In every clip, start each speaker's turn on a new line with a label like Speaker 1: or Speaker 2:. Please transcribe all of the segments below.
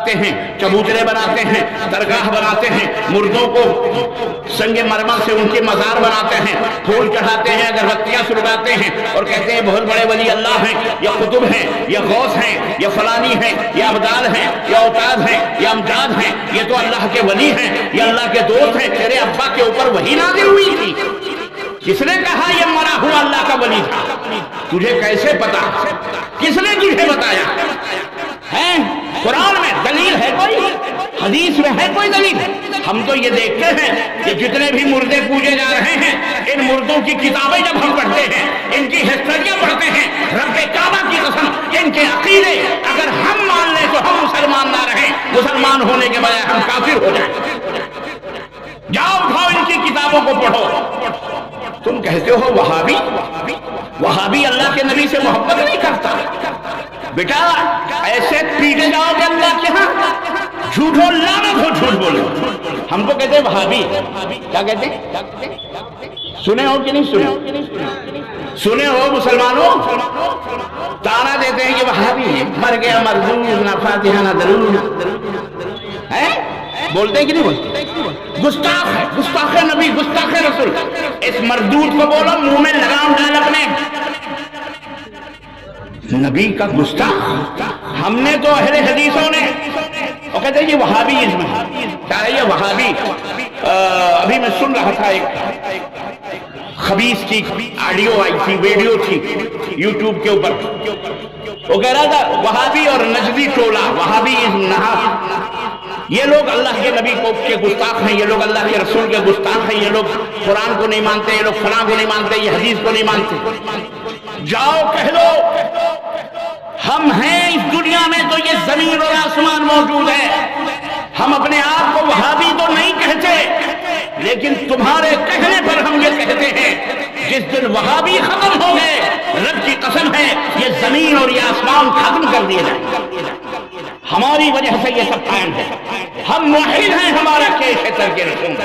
Speaker 1: ہیں، چبوترے بناتے ہیں، درگاہ بناتے ہیں، مردوں کو سنگ مرمر سے ان کے مزار بناتے ہیں، پھول چڑھاتے ہیں، اگربتیاں سلگاتے ہیں اور کہتے ہیں بہت بڑے ولی اللہ ہیں، یا قطب ہیں، یا غوث ہیں، یا فلانی ہیں، یا ابدال ہیں، یا اوتاد ہیں، یا امجاد ہیں، یہ تو اللہ کے ولی ہیں، یہ اللہ کے دوست ہیں۔ تیرے ابا کے اوپر وحی نازل ہوئی تھی، کس نے کہا یہ مرا ہوا اللہ کا ولی تھا؟ تجھے کیسے پتا؟ کس نے تجھے بتایا ہے؟ قرآن میں دلیل ہے کوئی؟ حدیث میں ہے کوئی دلیل؟ ہم تو یہ دیکھتے ہیں کہ جتنے بھی مردے پوجے جا رہے ہیں، ان مردوں کی کتابیں جب ہم پڑھتے ہیں، ان کی ہسٹریاں پڑھتے ہیں، رب کعبہ کی قسم ان کے عقیدے اگر ہم مان لیں تو ہم مسلمان نہ رہیں، مسلمان ہونے کے بجائے ہم کافر ہو جائیں۔ جاؤ اٹھاؤ ان کی کتابوں کو پڑھو۔ تم کہتے ہو وہابی؟ وہابی اللہ کے نبی سے محبت نہیں کرتا؟ بیٹا ایسے پیٹے جاؤ گے اللہ کے ہاں، جھوٹو لعنت ہو جھوٹ بولے۔ ہم کو کہتے ہیں وہابی، کیا کہتے ہیں؟ سنے ہو کہ نہیں سنے؟ سنے ہو مسلمانوں؟ تانا دیتے ہیں کہ وہابی ہے، مر گیا مردود، نہ فاتحہ نہ درود، بولتے ہیں کہ نہیں بولتے؟ گستاخ ہے، گستاخ نبی، گستاخ رسول۔ اس مردود کو بولو منہ میں لگام ڈال اپنے، نبی کا گستاخ۔ ہم نے تو اہل حدیثوں نے، وہ کہتے ہیں یہ وہابی ازم ہے، کیا ہے یہ وہابی؟ ابھی میں سن رہا تھا ایک خبیث کی آڈیو آئی تھی، ویڈیو تھی یوٹیوب کے اوپر، وہ کہہ رہا تھا وہابی اور نجدی ٹولہ، وہابی ازم نہا، یہ لوگ اللہ کے نبی کو کے گستاخ ہیں، یہ لوگ اللہ کے رسول کے گستاخ ہیں، یہ لوگ قرآن کو نہیں مانتے، یہ لوگ فلاں کو نہیں مانتے، یہ حدیث کو نہیں مانتے۔ جاؤ کہہ دو ہم ہیں اس دنیا میں تو یہ زمین اور آسمان موجود ہے، ہم اپنے آپ کو وہابی تو نہیں کہتے، لیکن تمہارے کہنے پر ہم یہ کہتے ہیں جس دن وہابی ختم ہو گئے، رب کی قسم ہے یہ زمین اور یہ آسمان ختم کر دیے جائیں۔ ہماری وجہ سے یہ سب قائم ہے، ہم موحد ہیں، ہمارا کیش ہے ترک رسوم،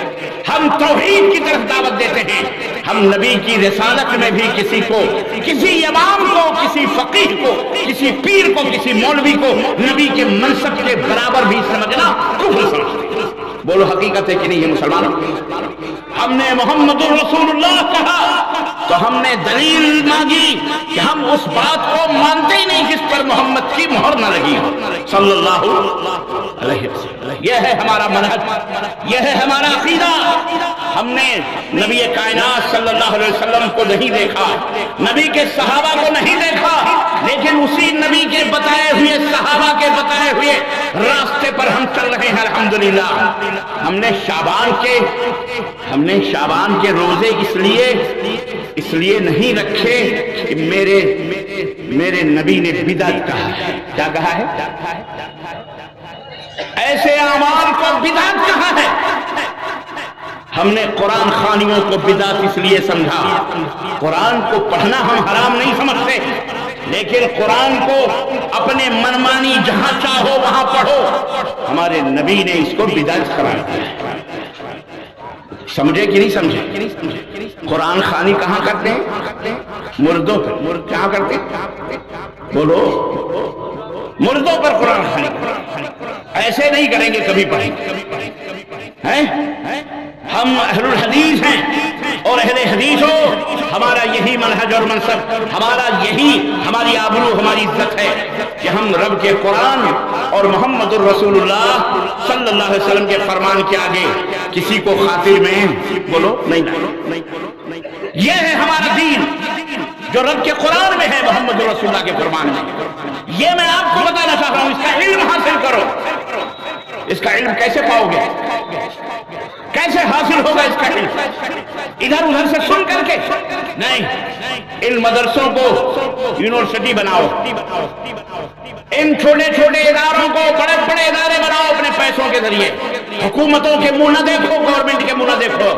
Speaker 1: ہم توحید کی طرف دعوت دیتے ہیں، ہم نبی کی رسالت میں بھی کسی کو، کسی امام کو، کسی فقیہ کو، کسی پیر کو، کسی مولوی کو نبی کے منصب کے برابر بھی سمجھنا کفر سمجھتے ہیں۔ بولو حقیقت ہے کہ نہیں یہ مسلمانوں؟ ہم نے محمد رسول اللہ کہا تو ہم نے دلیل مانگی کہ ہم اس بات کو مانتے ہی نہیں جس پر محمد کی مہر نہ لگی صلی اللہ علیہ وسلم۔ یہ ہے ہمارا منہج، یہ ہے ہمارا عقیدہ۔ ہم نے نبی کائنات صلی اللہ علیہ وسلم کو نہیں دیکھا، نبی کے صحابہ کو نہیں دیکھا، لیکن اسی نبی کے بتائے ہوئے، صحابہ کے بتائے ہوئے راستے پر ہم چل رہے ہیں الحمدللہ۔ ہم نے شعبان کے روزے اس لیے نہیں رکھے کہ میرے نبی نے بدعت کہا ہے۔ کیا کہا ہے؟ ایسے اعمال کو بدعت کہا ہے۔ ہم نے قرآن خوانیوں کو بدعت اس لیے سمجھا، قرآن کو پڑھنا ہم حرام نہیں سمجھتے، لیکن قرآن کو اپنے منمانی جہاں چاہو وہاں پڑھو، ہمارے نبی نے اس کو بدعت قرار دیا۔ سمجھے کہ نہیں سمجھے؟ قرآن خوانی کہاں کرتے ہیں؟ مردوں پر۔ کہاں کرتے ہیں؟ بولو، مردوں پر قرآن خوانی۔ ایسے نہیں کریں گے، کبھی پڑھیں گے۔ ہم اہل الحدیث ہیں اور اہل حدیث ہو، ہمارا یہی منہج اور منصب، ہماری آبرو، ہماری عزت ہے کہ ہم رب کے قرآن اور محمد الرسول اللہ صلی اللہ علیہ وسلم کے فرمان کے آگے کسی کو خاطر میں بولو نہیں۔ یہ ہے ہمارا دین جو رب کے قرآن میں ہے، محمد الرسول اللہ کے فرمان میں۔ یہ میں آپ کو بتانا چاہ رہا ہوں، اس کا علم حاصل کرو۔ اس کا علم کیسے پاؤ گے؟ کیسے حاصل ہوگا اس کا علم؟ ادھر ادھر سے سن کر کے نہیں، ان مدرسوں کو یونیورسٹی بناؤ، ان چھوٹے چھوٹے اداروں کو بڑے بڑے ادارے بناؤ اپنے پیسوں کے ذریعے۔ حکومتوں کے منہ نہ دیکھو، گورنمنٹ کے منہ نہ دیکھو،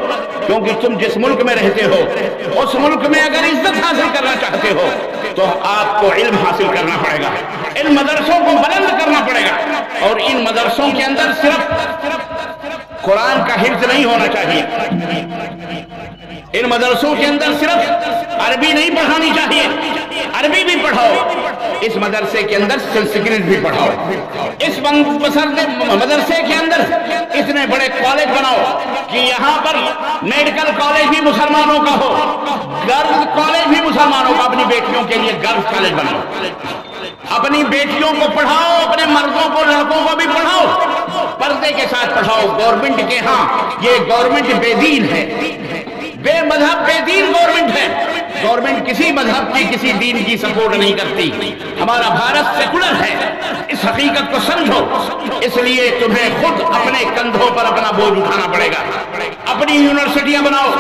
Speaker 1: کیونکہ تم جس ملک میں رہتے ہو اس ملک میں اگر عزت حاصل کرنا چاہتے ہو تو آپ کو علم حاصل کرنا پڑے گا، ان مدرسوں کو بلند کرنا پڑے گا، اور ان مدرسوں کے اندر صرف قرآن کا حفظ نہیں ہونا چاہیے، ان مدرسوں کے اندر صرف عربی نہیں پڑھانی چاہیے، عربی بھی پڑھاؤ، اس مدرسے کے اندر سنسکرت بھی پڑھاؤ، اس مدرسے کے اندر اتنے بڑے کالج بناؤ کہ یہاں پر میڈیکل کالج بھی مسلمانوں کا ہو، گرلز کالج بھی مسلمانوں کا، اپنی بیٹیوں کے لیے گرلز کالج بناؤ، اپنی بیٹیوں کو پڑھاؤ، اپنے مردوں کو لڑکوں کو بھی پڑھاؤ، پردے کے ساتھ پڑھاؤ۔ گورنمنٹ کے ہاں یہ گورنمنٹ بے دین ہے، بے مذہب بے دین گورنمنٹ ہے، گورنمنٹ کسی مذہب کی کسی دین کی سپورٹ نہیں کرتی، ہمارا بھارت سیکولر ہے، اس حقیقت کو سمجھو۔ اس لیے تمہیں خود اپنے کندھوں پر اپنا بوجھ اٹھانا پڑے گا، اپنی یونیورسٹیاں بناؤ۔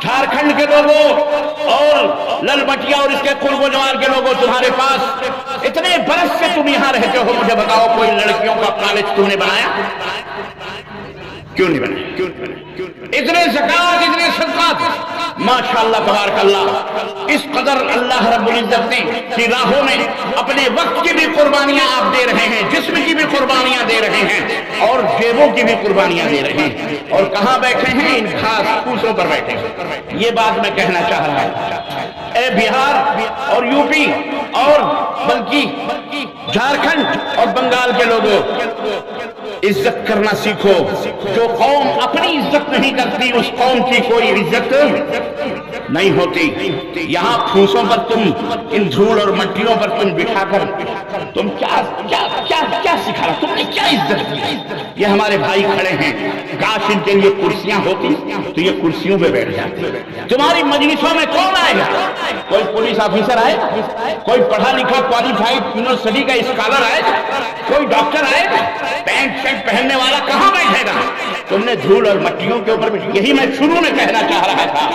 Speaker 1: جھارکھنڈ کے لوگوں اور لل بٹیا اور اس کے قرب و جوار کے لوگوں، تمہارے پاس اتنے برس سے تم یہاں رہتے ہو، مجھے بتاؤ کوئی لڑکیوں کا کالج تم نے بنایا؟ کیوں نہیں بنایا؟ اتنے زکات، اتنے صدقات، ماشاءاللہ تبارک اللہ، اس قدر اللہ رب العزت نے کی راہوں میں اپنے وقت کی بھی قربانیاں آپ دے رہے ہیں، جسم کی بھی قربانیاں دے رہے ہیں، اور جیبوں کی بھی قربانیاں دے رہے ہیں، اور کہاں بیٹھے ہیں؟ ان خاص کوسوں پر بیٹھے ہیں۔ یہ بات میں کہنا چاہ رہا ہوں، اے بہار اور یو پی اور بلکہ جھارکھنڈ اور بنگال کے لوگوں، عزت کرنا سیکھو۔ جو قوم اپنی عزت نہیں کرتی اس قوم کی کوئی عزت نہیں ہوتی۔ یہاں پھوسوں پر تم، ان دھول اور مٹیوں پر تم بٹھا کر تم کیا سکھا رہا؟ تم نے کیا عزت کی؟ یہ ہمارے بھائی کھڑے ہیں، کاش ان کے لیے کرسیاں ہوتی تو یہ کرسیوں پہ بیٹھ جاتے۔ تمہاری مجلسوں میں کون آئے گا؟ کوئی پولیس آفیسر آئے گا؟ کوئی پڑھا لکھا کوالیفائڈ یونیورسٹی کا اسکالر آئے گا؟ کوئی ڈاکٹر آئے گا؟ پینٹ شرٹ پہننے والا کہاں بیٹھے گا؟ تم نے دھول اور مٹیوں کے اوپر بیٹھ۔ یہی میں شروع میں کہنا چاہ رہا تھا،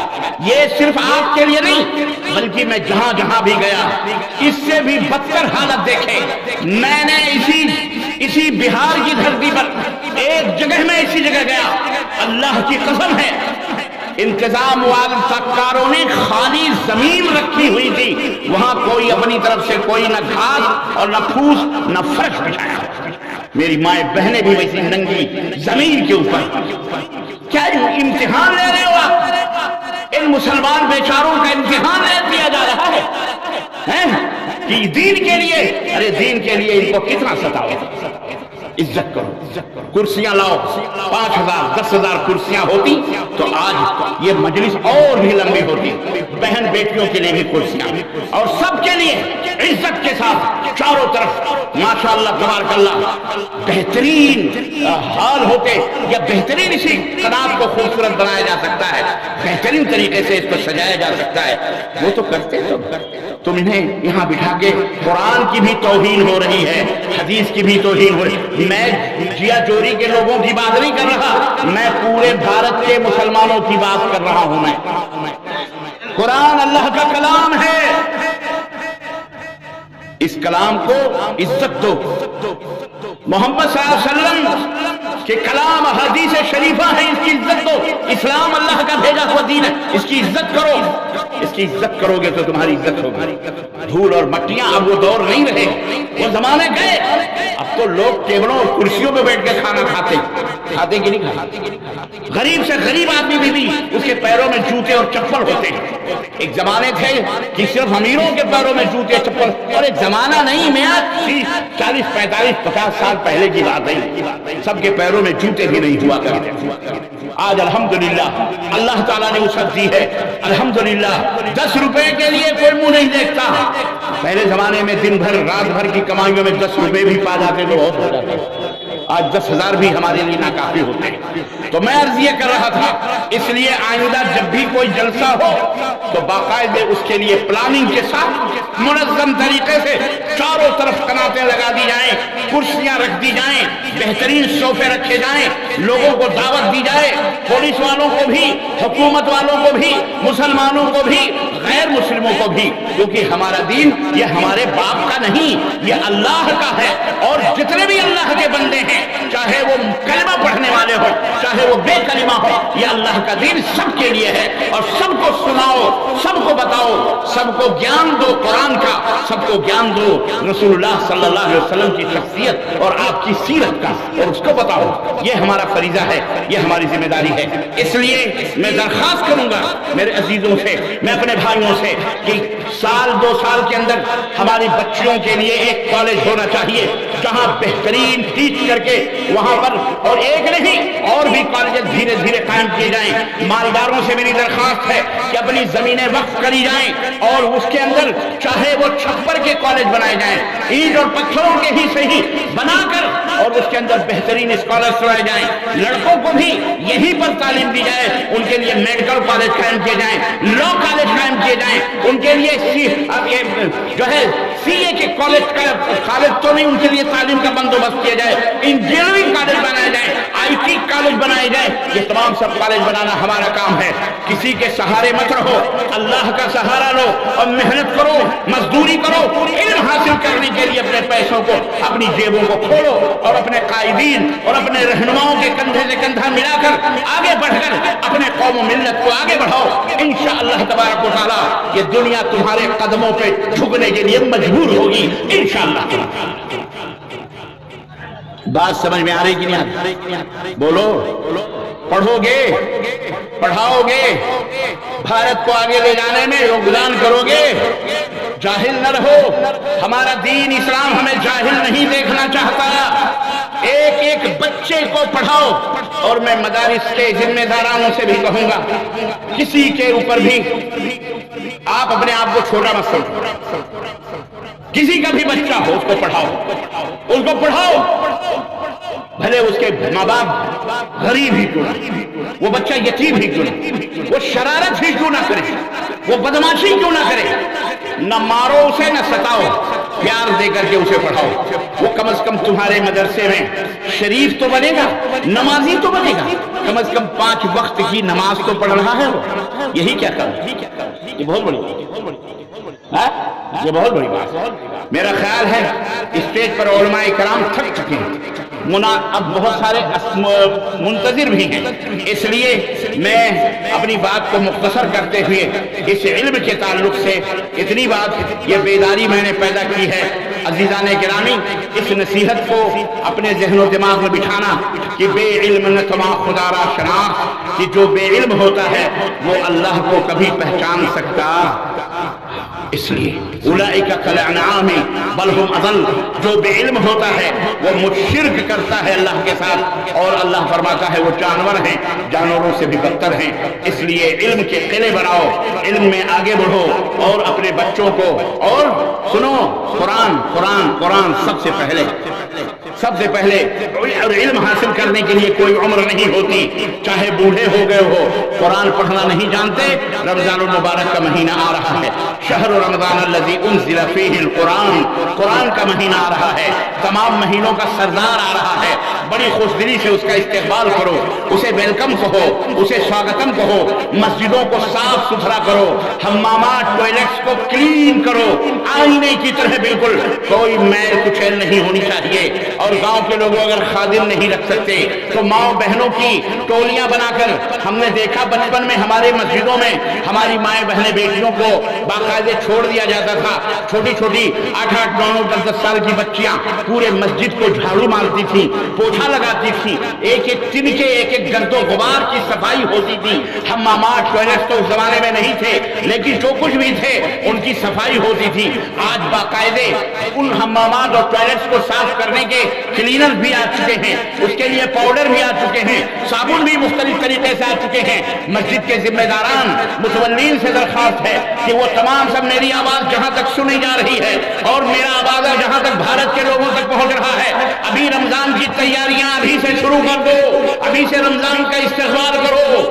Speaker 1: یہ صرف آپ کے لیے نہیں بلکہ میں جہاں جہاں بھی گیا اس سے بھی بدتر حالت دیکھے۔ میں نے اسی بہار کی دھرتی پر ایک جگہ میں اسی جگہ گیا، اللہ کی قسم ہے، انتظام والوں نے خالی زمین رکھی ہوئی تھی، وہاں کوئی اپنی طرف سے کوئی نہ گھاس اور نہ پھوس نہ فرش بچھایا۔ میری مائیں بہنیں بھی ویسی ننگی زمین کے اوپر۔ کیا امتحان لے رہے ہو آپ؟ ان مسلمان بیچاروں کا امتحان لے لیا جا رہا ہے کہ دین کے لیے، ارے دین کے لیے ان کو کتنا ستاؤ۔ عزت کرو، کرسیاں لاؤ، 5,000 10,000 کرسیاں ہوتی تو آج یہ مجلس اور بھی لمبی ہوتی۔ بہن بیٹیوں کے لیے بھی کرسیاں، اور سب کے لیے عزت کے ساتھ چاروں طرف ماشاءاللہ تبارک اللہ بہترین حال ہوتے، یا بہترین اسی قنات کو خوبصورت بنایا جا سکتا ہے، بہترین طریقے سے اس کو سجایا جا سکتا ہے۔ وہ تو کرتے تم انہیں یہاں بٹھا کے قرآن کی بھی توہین ہو رہی ہے، حدیث کی بھی توہین ہو رہی ہے۔ میں جیا چوری کے لوگوں کی بات نہیں کر رہا، میں پورے بھارت کے مسلمانوں کی بات کر رہا ہوں۔ میں قرآن اللہ کا کلام ہے، اس کلام کو عزت دو۔ محمد صلی اللہ علیہ وسلم کے کلام حدیث شریفہ ہے، اس کی عزت دو۔ اسلام اللہ کا بھیجا ہوا دین ہے، اس کی عزت کرو۔ اس کی عزت کرو گے تو تمہاری عزت ہوگی۔ دھول اور مٹیاں اب وہ دور نہیں رہے، وہ زمانے گئے۔ اب تو لوگ ٹیبلوں اور کرسیوں پہ بیٹھ کے کھانا کھاتے کہ نہیں کھاتے؟ غریب سے غریب آدمی بھی اس کے پیروں میں جوتے اور چپل ہوتے ہیں۔ ایک زمانے تھے کہ صرف امیروں کے پیروں میں جوتے چپل، اور ایک زمانہ نہیں میاں 40 45 50 سال پہلے کی بات ہے، سب کے پیروں میں جوتے بھی نہیں ہوا کرتے۔ آج الحمدللہ اللہ تعالیٰ نے وسعت دی ہے، الحمدللہ 10 روپے کے لیے کوئی منہ نہیں دیکھتا۔ پہلے زمانے میں دن بھر رات بھر کی کمائیوں میں 10 روپے بھی پا جاتے تو بہت ہو جاتے، آج 10,000 بھی ہمارے لیے ناکافی ہوتے ہیں۔ تو میں عرض یہ کر رہا تھا، اس لیے آئندہ جب بھی کوئی جلسہ ہو تو باقاعدہ اس کے لیے پلاننگ کے ساتھ منظم طریقے سے چاروں طرف قناتیں لگا دی جائیں، کرسیاں رکھ دی جائیں، بہترین صوفے رکھے جائیں، لوگوں کو دعوت دی جائے، پولیس والوں کو بھی، حکومت والوں کو بھی، مسلمانوں کو بھی، غیر مسلموں کو بھی، کیونکہ ہمارا دین یہ ہمارے باپ کا نہیں، یہ اللہ کا ہے۔ اور جتنے بھی اللہ کے بندے ہیں، چاہے وہ کلمہ پڑھنے والے ہوں، چاہے چاہے وہ بے کلمہ ہو، یہ اللہ کا دین سب کے لیے ہے، اور سب کو سناؤ، سب کو بتاؤ، سب کو گیان دو قرآن کا، سب کو گیان دو رسول اللہ صلی اللہ علیہ وسلم کی شخصیت اور آپ کی سیرت کا، اور اس کو بتاؤ۔ یہ ہمارا فریضہ ہے، یہ ہماری ذمہ داری ہے۔ اس لیے میں درخواست کروں گا میرے عزیزوں سے، میں اپنے بھائیوں سے، کہ سال دو سال کے اندر ہماری بچیوں کے لیے ایک کالج ہونا چاہیے جہاں بہترین ٹیچ کر کے وہاں پر، اور ایک نہیں اور بھی کالجز دھیرے دھیرے قائم کیے جائیں۔ مالداروں سے میری درخواست ہے کہ اپنی زمینیں وقف کری جائیں، اور اس کے اندر چاہے وہ چھپر کے کالج بنائے جائیں، اینٹ اور پتھروں کے ہی صحیح بنا کر، اور اس کے اندر بہترین اسکالرس لائے جائیں۔ لڑکوں کو بھی یہیں پر تعلیم دی جائے، ان کے لیے میڈیکل کالج قائم کیے جائیں، لا کالج قائم کیے جائیں، ان کے لیے جو ہے سی اے کے کالج تو نہیں، ان کے لیے تعلیم کا بندوبست کیا جائے، انجینئرنگ کالج بنائے جائیں، آئی ٹی کالج بنائے جائیں۔ یہ تمام سب کالج بنانا ہمارا کام ہے۔ کسی کے سہارے مت رہو، اللہ کا سہارا لو اور محنت کرو، مزدوری کرو، علم حاصل کرنے کے لیے اپنے پیسوں کو، اپنی جیبوں کو کھولو، اور اپنے قائدین اور اپنے رہنماؤں کے کندھے سے کندھا ملا کر آگے بڑھ کر اپنے قوم و ملت کو آگے بڑھاؤ۔ انشاءاللہ تبارک و تعالی یہ دنیا تمہارے قدموں پہ جھکنے کے لیے مجبور ہوگی انشاءاللہ۔ بات سمجھ میں آ رہی کہ نہیں آ رہی؟ بولو، پڑھو گے، پڑھاؤ گے، بھارت کو آگے لے جانے میں یوگدان کرو گے، جاہل نہ رہو۔ ہمارا دین اسلام ہمیں جاہل نہیں دیکھنا چاہتا۔ ایک ایک بچے کو پڑھاؤ، اور میں مدارس کے ذمہ دارانوں سے بھی کہوں گا، کسی کے اوپر بھی آپ اپنے آپ کو چھوٹا مت سمجھو۔ کسی کا بھی بچہ ہو، اس کو پڑھاؤ، اس کو پڑھاؤ، بھلے اس کے ماں باپ غریب ہی کیوں نہ، وہ بچہ یتیم ہی کیوں نہ، وہ شرارت ہی کیوں نہ کرے، وہ بدماشی کیوں نہ کرے، نہ مارو اسے، نہ ستاؤ، پیار دے کر کے اسے پڑھاؤ۔ وہ کم از کم تمہارے مدرسے میں شریف تو بنے گا، نمازی تو بنے گا، کم از کم 5 وقت کی نماز تو پڑھ رہا ہے وہ۔ یہی کیا کرنا، یہ بہت بڑی یہ بہت بڑی بات ہے۔ میرا خیال ہے اسٹیج پر علماء کرام تھک چکے ہیں، اب بہت سارے منتظر بھی ہیں، اس لیے میں اپنی بات کو مختصر کرتے ہوئے اس علم کے تعلق سے اتنی بات، یہ بیداری میں نے پیدا کی ہے۔ عزیزان گرامی، اس نصیحت کو اپنے ذہن و دماغ میں بٹھانا کہ بے علم نہ تما خدا را شناخت، کہ جو بے علم ہوتا ہے وہ اللہ کو کبھی پہچان سکتا۔ اس لیے اولئک کالانعام بل هم اضل، جو بے علم ہوتا ہے وہ مشرک کرتا ہے اللہ کے ساتھ، اور اللہ فرماتا ہے وہ جانور ہیں، جانوروں سے بھی بدتر ہیں۔ اس لیے علم کے قلعے بناؤ، علم میں آگے بڑھو، اور اپنے بچوں کو، اور سنو، قرآن قرآن قرآن سب سے پہلے اور علم حاصل کرنے کے لیے کوئی عمر نہیں ہوتی، چاہے بوڑھے ہو گئے ہو، قرآن پڑھنا نہیں جانتے۔ رمضان المبارک کا مہینہ آ رہا ہے، شہر رمضان الذی انزل فیہ القرآن، قرآن کا مہینہ آ رہا ہے، تمام مہینوں کا سردار آ رہا ہے۔ بڑی خوش دلی سے اس کا استقبال کرو، اسے ویلکم کہو، اسے سواگتم کہو، مسجدوں کو صاف ستھرا کرو، حمامات ٹوائلٹس کو کلین کرو، آئینے کی طرح بالکل، کوئی میل کچیل نہیں ہونی چاہیے۔ اور گاؤں کے لوگوں اگر خادم نہیں رکھ سکتے تو ماؤں بہنوں کی ٹولیاں بنا کر، ہم نے دیکھا بچپن میں ہمارے مسجدوں میں ہماری مائیں بہنیں بیٹیوں کو باقاعدے چھوڑ دیا جاتا تھا، چھوٹی چھوٹی 8-8 9-9 10-10 سال کی بچیاں پورے مسجد کو جھاڑو مارتی تھیں، پوچھا لگاتی تھیں، ایک ایک تن کے ایک ایک گرد و غبار کی صفائی ہوتی تھی۔ حمامات ٹوائلٹس تو اس زمانے میں نہیں تھے، لیکن جو کچھ بھی تھے ان کی صفائی ہوتی تھی۔ آج باقاعدے ان حمامات اور ٹوائلٹس کو صاف کرنے کے کلینر بھی آ چکے ہیں، اس کے لیے پاؤڈر بھی آ چکے ہیں، صابن بھی مختلف طریقے سے آ چکے ہیں۔ مسجد کے ذمہ داران متولین سے درخواست ہے کہ وہ تمام سب میری آواز جہاں تک سنی جا رہی ہے اور میرا آواز جہاں تک بھارت کے لوگوں تک پہنچ رہا ہے، ابھی رمضان کی تیاریاں ابھی سے شروع کر دو، ابھی سے رمضان کا استقبال کرو،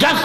Speaker 1: 10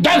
Speaker 1: 10